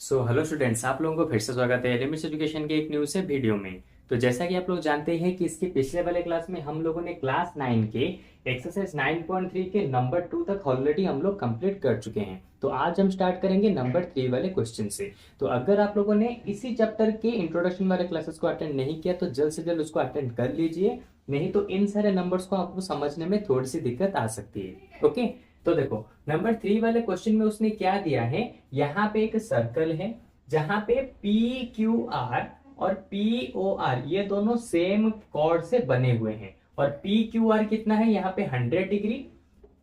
Hello students, आप लोगों को फिर से स्वागत है एलिमेंट्स एजुकेशन के एक न्यू से वीडियो में। तो जैसा कि आप लोग जानते हैं कि इसके पिछले वाले क्लास में हम लोगों ने क्लास 9 के एक्सरसाइज 9.3 के नंबर 2 तक ऑलरेडी हम लोग कंप्लीट कर चुके हैं। तो आज हम स्टार्ट करेंगे नंबर 3 वाले क्वेश्चन से। तो अगर आप लोगों ने इसी चैप्टर के इंट्रोडक्शन वाले क्लासेस को अटेंड नहीं किया तो जल्द से जल्द उसको अटेंड कर लीजिए, नहीं तो इन सारे नंबर्स को आपको समझने में थोड़ी सी दिक्कत आ सकती है। ओके, तो देखो नंबर 3 वाले क्वेश्चन में उसने क्या दिया है। यहाँ पे एक सर्कल है जहां पे पी क्यू आर और पी ओ आर ये दोनों सेम कॉर्ड से बने हुए हैं। और पी क्यू आर कितना है, यहाँ पे 100 degree.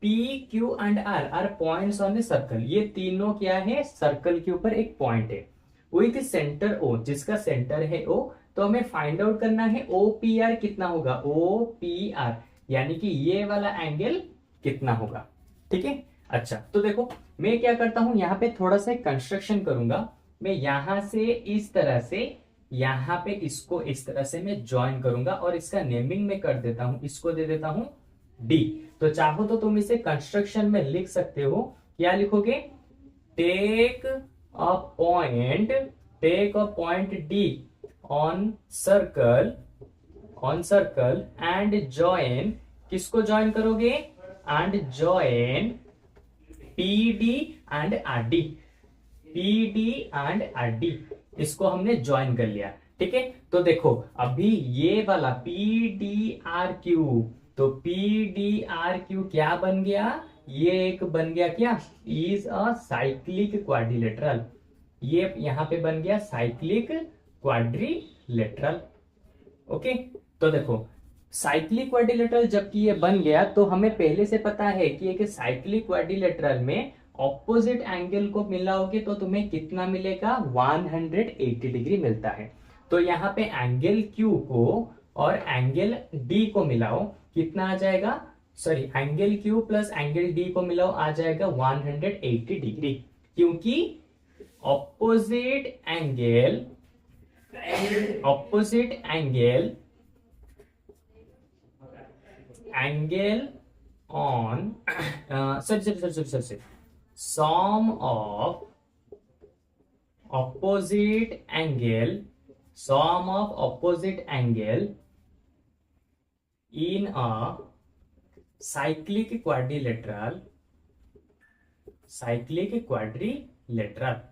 P Q and R are points on the circle, ये तीनों क्या है, सर्कल के ऊपर एक पॉइंट है विथ सेंटर ओ, जिसका सेंटर है ओ। तो हमें फाइंड आउट करना है ओ पी आर कितना होगा, ओ पी आर यानी कि ये वाला एंगल कितना होगा। ठीक है, अच्छा तो देखो मैं क्या करता हूं, यहाँ पे थोड़ा सा कंस्ट्रक्शन करूंगा। मैं यहां से इस तरह से यहां पे इसको इस तरह से मैं ज्वाइन करूंगा और इसका नेमिंग में कर देता हूं, इसको दे देता हूं डी। तो चाहो तो तुम इसे कंस्ट्रक्शन में लिख सकते हो। क्या लिखोगे, take a point, take a point D on circle, on circle and join, किसको ज्वाइन करोगे, and join P D and R D, P D and R D, इसको हमने ज्वाइन कर लिया। ठीक है, तो देखो अभी ये वाला पी डी आर क्यू, तो पी डी आर क्यू क्या बन गया, ये एक बन गया क्या, इज अ साइक्लिक क्वाड्रिलेटरल। ये यहां पे बन गया साइक्लिक क्वाड्रिलेटरल। ओके, तो देखो साइक्लिक क्वाड्रिलेटरल जबकि ये बन गया तो हमें पहले से पता है कि एक साइक्लिक क्वाड्रिलेटरल में ऑपोजिट एंगल को मिलाओगे तो तुम्हें कितना मिलेगा, 180 डिग्री मिलता है। तो यहाँ पे एंगल Q को और एंगल D को मिलाओ, कितना आ जाएगा, sorry angle Q plus angle D को मिलाओ आ जाएगा 180 डिग्री, क्योंकि opposite angle, opposite angle, angle on sorry sum of opposite angle, sum of opposite angle in a cyclic quadrilateral, cyclic quadrilateral।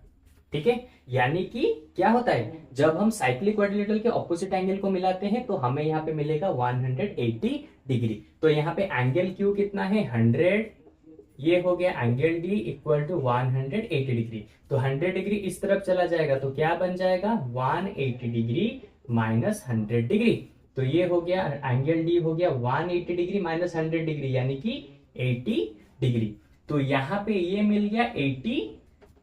ठीक है, यानी कि क्या होता है, जब हम साइक्लिक क्वाड्रिलेटरल के ऑपोजिट एंगल को मिलाते हैं तो हमें यहाँ पे मिलेगा 180 डिग्री। तो यहाँ पे एंगल Q कितना है, 100, ये हो गया angle D equal to 180 degree. तो 100 डिग्री इस तरफ चला जाएगा तो क्या बन जाएगा, 180 डिग्री माइनस 100 डिग्री। तो ये हो गया एंगल डी हो गया 180 डिग्री माइनस 100 डिग्री यानी कि 80 डिग्री। तो यहां पे ये मिल गया 80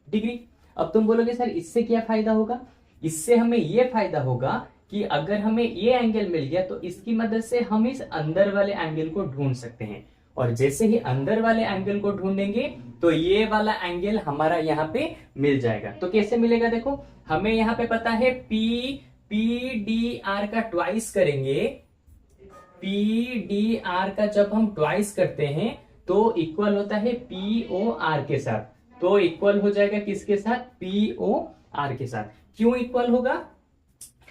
डिग्री। अब तुम बोलोगे सर इससे क्या फायदा होगा, इससे हमें ये फायदा होगा कि अगर हमें ये एंगल मिल गया तो इसकी मदद से हम इस अंदर वाले एंगल को ढूंढ सकते हैं। और जैसे ही अंदर वाले एंगल को ढूंढेंगे तो ये वाला एंगल हमारा यहाँ पे मिल जाएगा। तो कैसे मिलेगा, देखो हमें यहाँ पे पता है पी डी आर का ट्वाइस करेंगे, पी डी आर का जब हम ट्वाइस करते हैं तो इक्वल होता है पी ओ आर के साथ। तो इक्वल हो जाएगा किसके साथ, पी ओ आर के साथ। क्यों इक्वल होगा,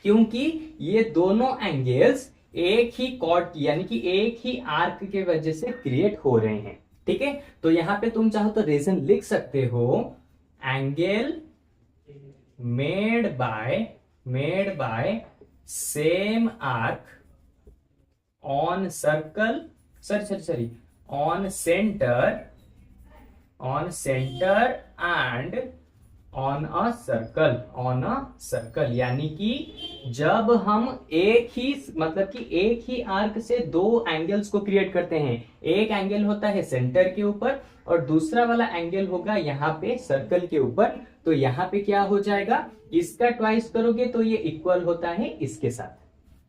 क्योंकि ये दोनों एंगल्स एक ही कॉर्ड की यानी कि एक ही आर्क के वजह से क्रिएट हो रहे हैं। ठीक है, तो यहां पे तुम चाहो तो रीजन लिख सकते हो, angle made by same arc on circle, sorry on centre and on a circle, यानी कि जब हम एक ही मतलब कि एक ही आर्क से दो एंगल्स को क्रिएट करते हैं, एक एंगल होता है सेंटर के ऊपर और दूसरा वाला एंगल होगा यहाँ पे सर्कल के ऊपर। तो यहाँ पे क्या हो जाएगा, इसका ट्वाइस करोगे तो ये इक्वल होता है इसके साथ।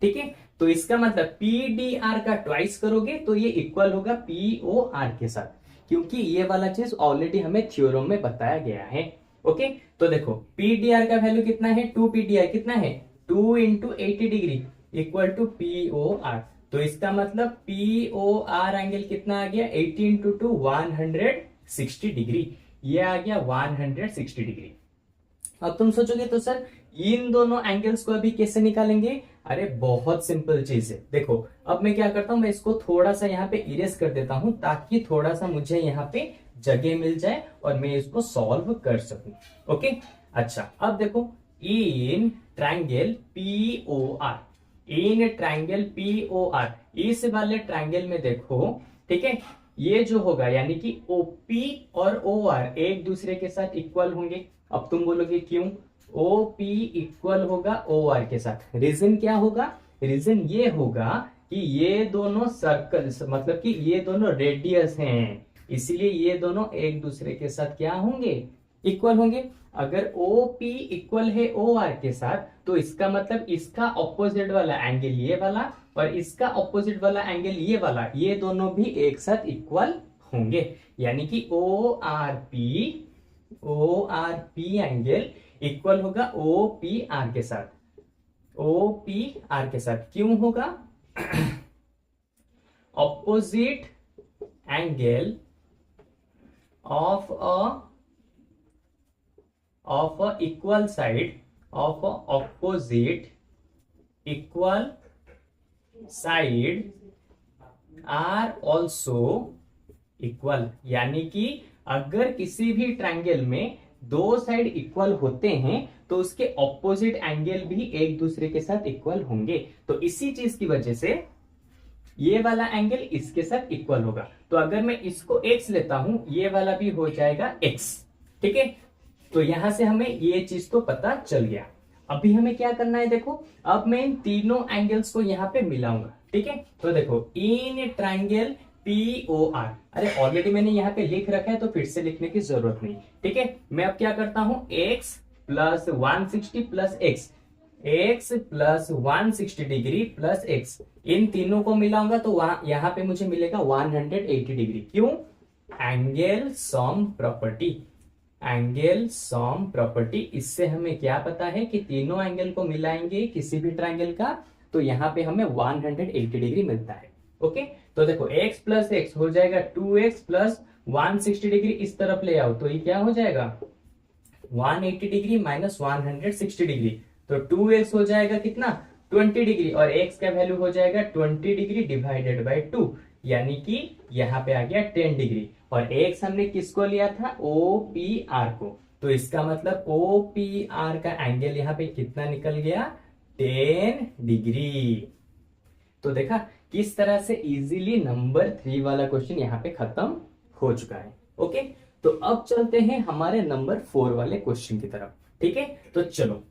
ठीक है, तो इसका मतलब पी डी आर का ट्वाइस करोगे तो ये इक्वल होगा पी ओ आर के साथ, क्योंकि ये वाला चीज ऑलरेडी हमें थ्योरम में बताया गया है। ओके, तो देखो पीडीआर का वैल्यू कितना है, 2 पीडीआर कितना है, 2 into 80 degree equal to P O R. तो इसका मतलब पी ओ आर एंगल कितना आ गया, 80 इंटू 2 160 डिग्री, ये आ गया 160 डिग्री। अब तुम सोचोगे तो सर इन दोनों एंगल्स को अभी कैसे निकालेंगे? अरे बहुत सिंपल चीज है। देखो अब मैं क्या करता हूं, मैं इसको थोड़ा सा यहाँ पे इरेज कर देता हूं ताकि थोड़ा सा मुझे यहाँ पे जगह मिल जाए और मैं इसको सॉल्व कर सकूं। ओके, अच्छा अब देखो इन triangle POR, in triangle POR, इस वाले ट्रायंगल में देखो, ठीक है, ये जो होगा यानी कि OP और OR एक दूसरे के साथ इक्वल होंगे। अब तुम बोलोगे क्यों? OP इक्वल होगा OR के साथ, रीजन क्या होगा? रीजन ये होगा कि ये दोनों सर्कल, मतलब कि ये दोनों रेडियस हैं, इसलिए ये दोनों एक दूसरे के साथ क्या होंगे? इक्वल होंगे। अगर OP इक्वल है OR के साथ तो इसका मतलब इसका ऑपोजिट वाला एंगल ये वाला और इसका ऑपोजिट वाला एंगल ये वाला, ये दोनों भी एक साथ इक्वल होंगे। यानी कि ORP एंगल इक्वल होगा OPR के साथ। OPR के साथ क्यों होगा? Opposite angle of a equal side of a opposite equal side are also equal। यानी कि अगर किसी भी ट्रायंगल में दो साइड इक्वल होते हैं तो उसके ऑपोजिट एंगल भी एक दूसरे के साथ इक्वल होंगे। तो इसी चीज की वजह से ये वाला एंगल इसके साथ इक्वल होगा। तो अगर मैं इसको x लेता हूं, ये वाला भी हो जाएगा x। ठीक है, तो यहां से हमें ये चीज तो पता चल गया। अभी हमें क्या करना है, देखो अब मैं इन तीनों एंगल्स को यहाँ पे मिलाऊंगा। ठीक है, तो देखो इन ट्रायंगल POR, अरे ऑलरेडी मैंने यहाँ पे लिख रखा है तो फिर से लिखने की जरूरत नहीं। ठीक है, मैं अब क्या करता हूं, x plus 160 plus x plus 160 degree plus x, इन तीनों को मिलाऊंगा तो वहां यहाँ पे मुझे मिलेगा 180 डिग्री। क्यों? Angle sum property, angle sum property. इससे हमें क्या पता है कि तीनों एंगल को मिलाएंगे किसी भी ट्रायंगल का तो यहाँ पे हमें 180 डिग्री मिलता है। ओके, तो देखो x प्लस x हो जाएगा 2x प्लस 160 डिग्री, इस तरफ ले आओ तो ये क्या हो जाएगा 180 डिग्री माइनस 160 डिग्री, तो 2x हो जाएगा कितना 20 डिग्री और x का वैल्यू हो जाएगा 20 डिग्री डिवाइडेड बाय 2, यानी कि यहाँ पे आ गया 10 डिग्री। और x हमने किसको लिया था, OPR को, तो इसका मतलब OPR का एंगल यहाँ पे कितना निकल गया 10 डिग्री। तो देखा किस तरह से इजीली नंबर 3 वाला क्वेश्चन यहाँ पे खत्म हो चुका है। ओके, तो अब चलते हैं हमारे नंबर 4 वाले क्वेश्चन की तरफ। ठीक है, तो चलो,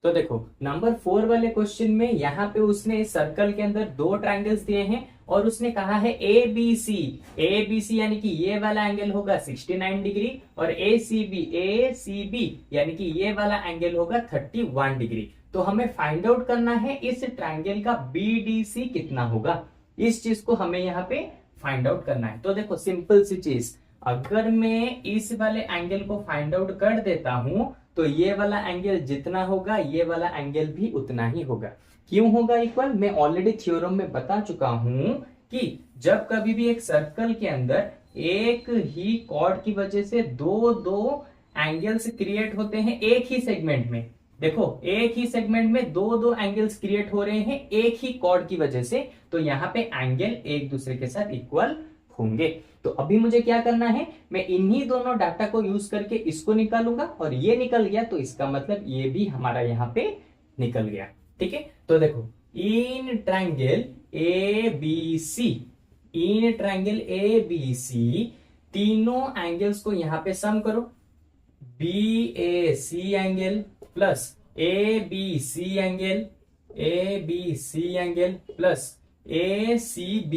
तो देखो नंबर 4 वाले क्वेश्चन में यहाँ पे उसने इस सर्कल के अंदर दो ट्रायंगल्स दिए हैं और उसने कहा है ABC यानी कि ये वाला एंगल होगा 69 डिग्री और ACB यानी कि ये वाला एंगल होगा 31 डिग्री। तो हमें फाइंड आउट करना है इस ट्रायंगल का BDC कितना होगा, इस चीज को हमें यहाँ पे फाइंड आउट करना है। तो देखो सिंपल सी चीज, अगर मैं इस वाले एंगल को फाइंड आउट कर देता हूं तो ये वाला एंगल जितना होगा ये वाला एंगल भी उतना ही होगा। क्यों होगा इक्वल? मैं ऑलरेडी थ्योरम में बता चुका हूं कि जब कभी भी एक सर्कल के अंदर एक ही कॉर्ड की वजह से दो एंगल्स क्रिएट होते हैं एक ही सेगमेंट में, देखो एक ही सेगमेंट में दो एंगल्स क्रिएट हो रहे हैं एक ही कॉर्ड की वजह से, तो यहाँ पे एंगल एक दूसरे के साथ इक्वल होंगे। तो अभी मुझे क्या करना है, मैं इन्हीं दोनों डाटा को यूज करके इसको निकालूंगा और ये निकल गया तो इसका मतलब ये भी हमारा यहाँ पे निकल गया। ठीक है, तो देखो इन ट्रायंगल ABC तीनों एंगल्स को यहाँ पे सम करो, BAC angle plus ABC angle plus ACB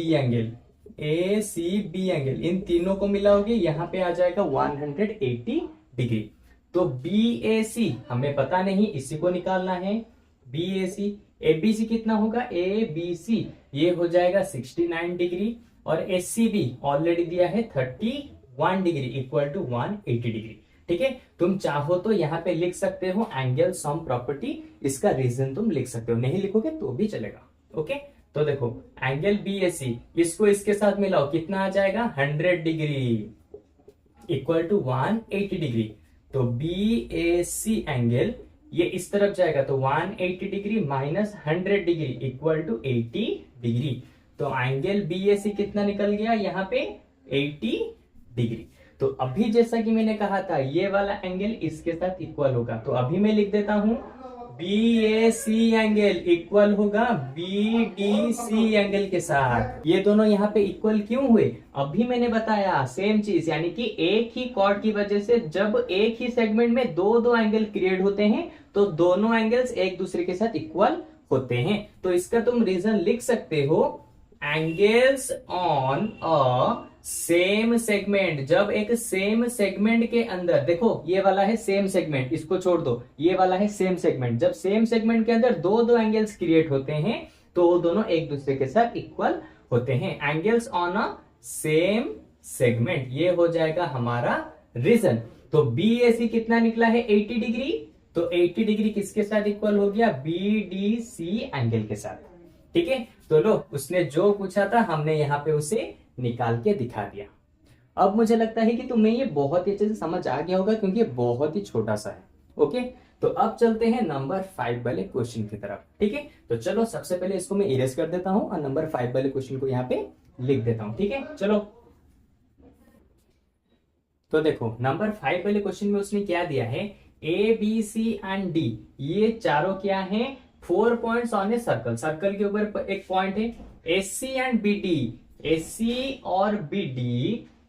angle, इन तीनों को मिलाओगे यहाँ पे आ जाएगा 180 डिग्री। तो BAC हमें पता नहीं, इसी को निकालना है BAC। ABC कितना होगा, ABC ये हो जाएगा 69 डिग्री और ACB ऑलरेडी दिया है 31 डिग्री इक्वल टू 180 डिग्री। ठीक है, तुम चाहो तो यहाँ पे लिख सकते हो एंगल सम प्रॉपर्टी, इसका रीजन तुम लिख सकते हो, नहीं लिखोगे तो भी चलेगा। ओके, तो देखो एंगल BAC इसको इसके साथ मिलाओ कितना आ जाएगा 100 डिग्री इक्वल टू 180 डिग्री। तो BAC एंगल ये इस तरफ जाएगा तो 180 degree minus 100 degree equal to 80 degree. तो एंगल BAC कितना निकल गया यहाँ पे 80 डिग्री। तो अभी जैसा कि मैंने कहा था ये वाला एंगल इसके साथ इक्वल होगा, तो अभी मैं लिख देता हूं BAC एंगल इक्वल होगा BDC एंगल के साथ। ये दोनों यहाँ पे इक्वल क्यों हुए, अभी मैंने बताया सेम चीज, यानी कि एक ही कॉर्ड की वजह से जब एक ही सेगमेंट में दो दो एंगल क्रिएट होते हैं तो दोनों एंगल्स एक दूसरे के साथ इक्वल होते हैं। तो इसका तुम रीजन लिख सकते हो angles on a same segment. जब एक सेम सेगमेंट के अंदर, देखो ये वाला है सेम सेगमेंट, इसको छोड़ दो, ये वाला है सेम सेगमेंट। जब सेम सेगमेंट के अंदर दो दो एंगल्स क्रिएट होते हैं तो वो दोनों एक दूसरे के साथ इक्वल होते हैं। Angles on a same segment, ये हो जाएगा हमारा रीजन। तो BAC कितना निकला है 80 डिग्री, तो 80 डिग्री किसके साथ इक्वल हो गया BDC एंगल के साथ। ठीक है, तो लो उसने जो पूछा था हमने यहाँ पे उसे निकाल के दिखा दिया। अब मुझे लगता है कि तुम्हें ये बहुत ही अच्छे से समझ आ गया होगा क्योंकि ये बहुत ही छोटा सा है। ओके, तो अब चलते हैं नंबर 5 वाले क्वेश्चन की तरफ। ठीक है, तो चलो सबसे पहले इसको मैं इरेज कर देता हूं और नंबर 5 वाले क्वेश्चन को यहाँ पे लिख देता हूं। ठीक है, चलो तो देखो नंबर 5 वाले क्वेश्चन में उसने क्या दिया है, ABC एंड D ये चारों क्या है 4 points on a circle. Circle के ऊपर एक पॉइंट है। AC एंड BD, AC और BD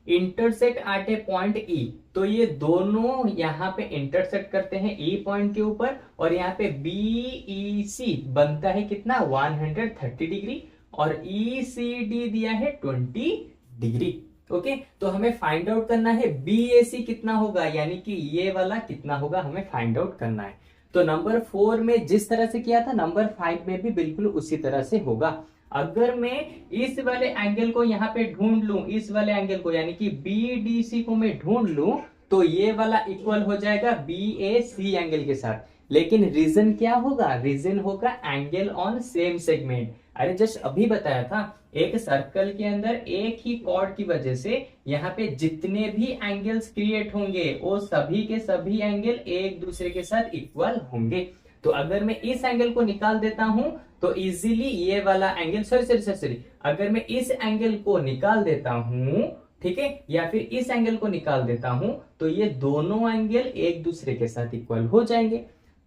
intersect at A point E। तो ये दोनों यहाँ पे इंटरसेक्ट करते हैं E पॉइंट के ऊपर, और यहाँ पे BEC बनता है कितना 130 डिग्री, और ECD दिया है 20 डिग्री। ओके, तो हमें फाइंड आउट करना है BAC कितना होगा, यानी कि ये वाला कितना होगा हमें फाइंड आउट करना है। तो नंबर 4 में जिस तरह से किया था नंबर 5 में भी बिल्कुल उसी तरह से होगा। अगर मैं इस वाले एंगल को यहाँ पे ढूंढ लूं, इस वाले एंगल को यानी कि BDC को मैं ढूंढ लूं, तो ये वाला इक्वल हो जाएगा BAC एंगल के साथ। लेकिन रीजन क्या होगा, रीजन होगा एंगल ऑन सेम सेगमेंट। अरे जस्ट अभी बताया था एक सर्कल के अंदर एक ही कॉर्ड की वजह से यहाँ पे जितने भी एंगल्स क्रिएट होंगे वो सभी के सभी एंगल एक दूसरे के साथ इक्वल होंगे। तो अगर मैं इस एंगल को निकाल देता हूं तो इजीली ये वाला एंगल, सॉरी, अगर मैं इस एंगल को निकाल देता हूं, ठीक है, या फिर इस एंगल को निकाल देता हूं, तो ये दोनों एंगल एक दूसरे के साथ इक्वल हो जाएंगे।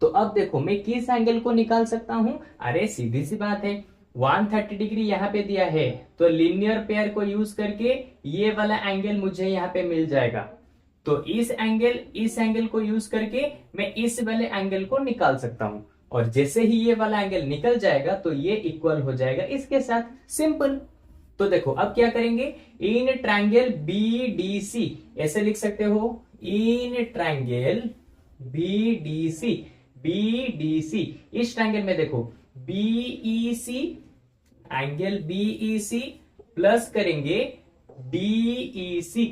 तो अब देखो मैं किस एंगल को निकाल सकता हूं, अरे सीधी सी बात है 130 डिग्री यहाँ पे दिया है, तो लीनियर पेयर को यूज करके ये वाला एंगल मुझे यहाँ पे मिल जाएगा। तो इस एंगल को यूज करके मैं इस वाले एंगल को निकाल सकता हूं, और जैसे ही ये वाला एंगल निकल जाएगा तो ये इक्वल हो जाएगा इसके साथ, सिंपल। तो देखो अब क्या करेंगे, इन ट्रायंगल BDC ऐसे लिख सकते हो, इन ट्रायंगल BDC इस ट्रायंगल में देखो BEC एंगल BEC प्लस करेंगे DEC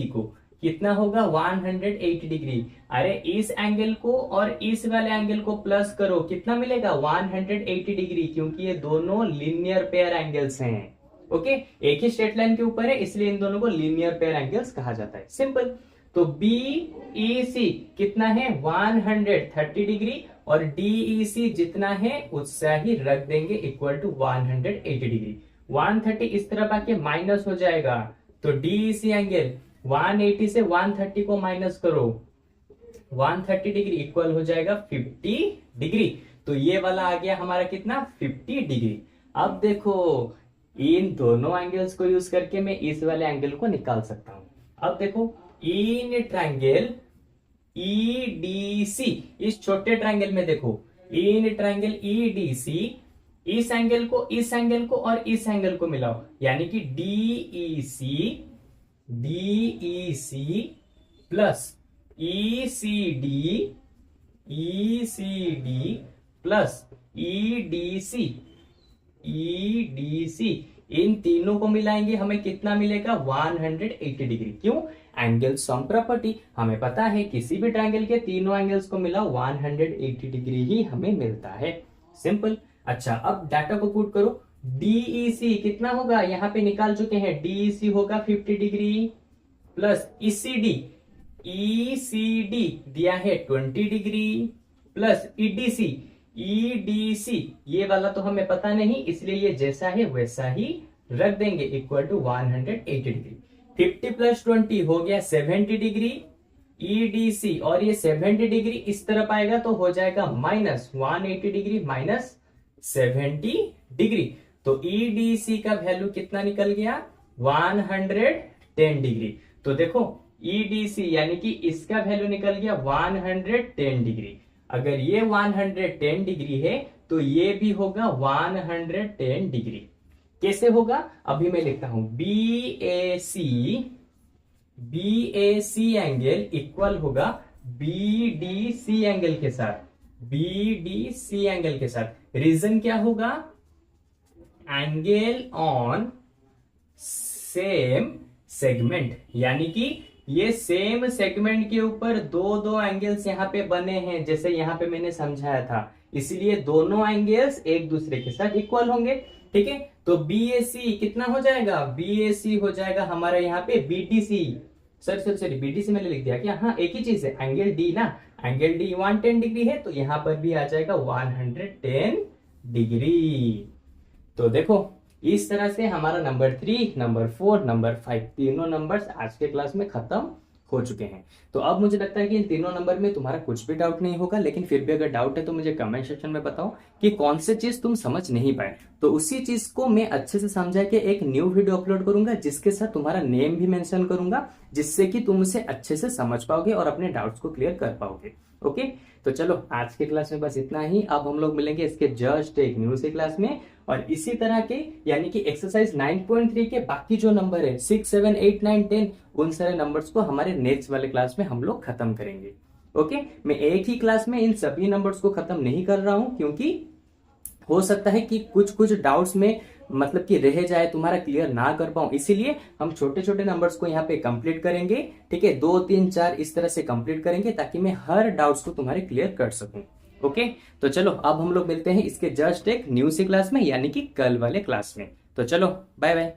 को कितना होगा 180 डिग्री। अरे इस एंगल को और इस वाले एंगल को प्लस करो, कितना मिलेगा 180 डिग्री, क्योंकि ये दोनों लीनियर पेयर एंगल्स हैं। ओके, एक ही स्ट्रेट लाइन के ऊपर है इसलिए इन दोनों को लीनियर पेयर एंगल्स कहा जाता है, सिंपल। तो BEC कितना है 130 डिग्री, और DEC जितना है उससे ही रख देंगे इक्वल टू 180 डिग्री। 130 इस तरफ आके माइनस हो जाएगा, तो DEC एंगल 180 से 130 को माइनस करो, 130 डिग्री इक्वल हो जाएगा 50 डिग्री। तो ये वाला आ गया हमारा कितना 50 डिग्री। अब देखो इन दोनों एंगल्स को यूज करके मैं इस वाले एंगल को निकाल सकता हूं। अब देखो इन ट्रायंगल EDC, इस छोटे ट्रायंगल में देखो इन ट्रायंगल EDC इस एंगल को और इस एंगल को मिलाओ, यानी कि DEC plus ECD plus EDC इन तीनों को मिलाएंगे हमें कितना मिलेगा 180 डिग्री। क्यों, एंगल सम प्रॉपर्टी, हमें पता है किसी भी ट्रायंगल के तीनों एंगल्स को मिलाओ 180 डिग्री ही हमें मिलता है, सिंपल। अच्छा अब डाटा को पुट करो, DEC कितना होगा, यहाँ पे निकाल चुके हैं, DEC होगा 50 डिग्री प्लस ECD ECD दिया है 20 डिग्री प्लस EDC, EDC ये वाला तो हमें पता नहीं, इसलिए ये जैसा है वैसा ही रख देंगे, इक्वल टू 180 डिग्री। 50 प्लस 20 हो गया 70 डिग्री EDC, और ये 70 डिग्री इस तरफ आएगा तो हो जाएगा माइनस 180 डिग्री माइनस 70 डिग्री। तो EDC का वैल्यू कितना निकल गया? 110 डिग्री। तो देखो EDC यानी कि इसका वैल्यू निकल गया 110 डिग्री। अगर ये 110 डिग्री है तो ये भी होगा 110 डिग्री। कैसे होगा? अभी मैं लिखता हूं, BAC एंगल इक्वल होगा BDC एंगल के साथ, BDC एंगल के साथ। रीजन क्या होगा? एंगल ऑन सेम सेगमेंट, यानी कि ये सेम सेगमेंट के ऊपर दो दो एंगल्स यहाँ पे बने हैं, जैसे यहाँ पे मैंने समझाया था, इसलिए दोनों एंगल्स एक दूसरे के साथ इक्वल होंगे। ठीक है, तो BAC कितना हो जाएगा? BAC हो जाएगा हमारा यहाँ पे BDC, सॉरी BDC मैंने लिख दिया क्या? हाँ, एक ही चीज है, एंगल D ना, एंगल D 110 डिग्री है तो यहाँ पर भी आ जाएगा 110 डिग्री। तो देखो इस तरह से हमारा नंबर 3, नंबर 4, नंबर 5 तीनों नंबर्स आज के क्लास में खत्म हो चुके हैं। तो अब मुझे लगता है कि इन तीनों नंबर में तुम्हारा कुछ भी डाउट नहीं होगा, लेकिन फिर भी अगर डाउट है तो मुझे कमेंट सेक्शन में बताओ कि कौन से चीज तुम समझ नहीं पाए। तो उसी चीज को मैं अच्छे से समझा के एक न्यू वीडियो अपलोड करूंगा, जिसके साथ तुम्हारा नेम भी मेंशन करूंगा, जिससे कि तुम उसे अच्छे से समझ पाओगे और अपने डाउट्स को क्लियर कर पाओगे। ओके, तो चलो आज के क्लास में बस इतना ही। अब हम लोग मिलेंगे इसके जस्ट एक न्यू से क्लास में, और इसी तरह के यानी कि एक्सरसाइज 9.3 के बाकी जो नंबर है 6, 7, 8, 9, 10 उन सारे नंबर्स को हमारे नेक्स्ट वाले क्लास में हम लोग खत्म करेंगे। ओके, मैं एक ही क्लास में इन सभी नंबर्स को खत्म नहीं कर रहा हूं, क्योंकि हो सकता है कि कुछ कुछ डाउट्स में मतलब कि रह जाए, तुम्हारा क्लियर ना कर पाऊं, इसीलिए हम छोटे छोटे नंबर्स को यहाँ पे कंप्लीट करेंगे। ठीक है, 2, 3, 4 इस तरह से कंप्लीट करेंगे ताकि मैं हर डाउट्स को तुम्हारे क्लियर कर सकूं। ओके, तो चलो अब हम लोग मिलते हैं इसके जस्ट एक न्यू सी क्लास में, यानी कि कल वाले क्लास में। तो चलो बाय बाय।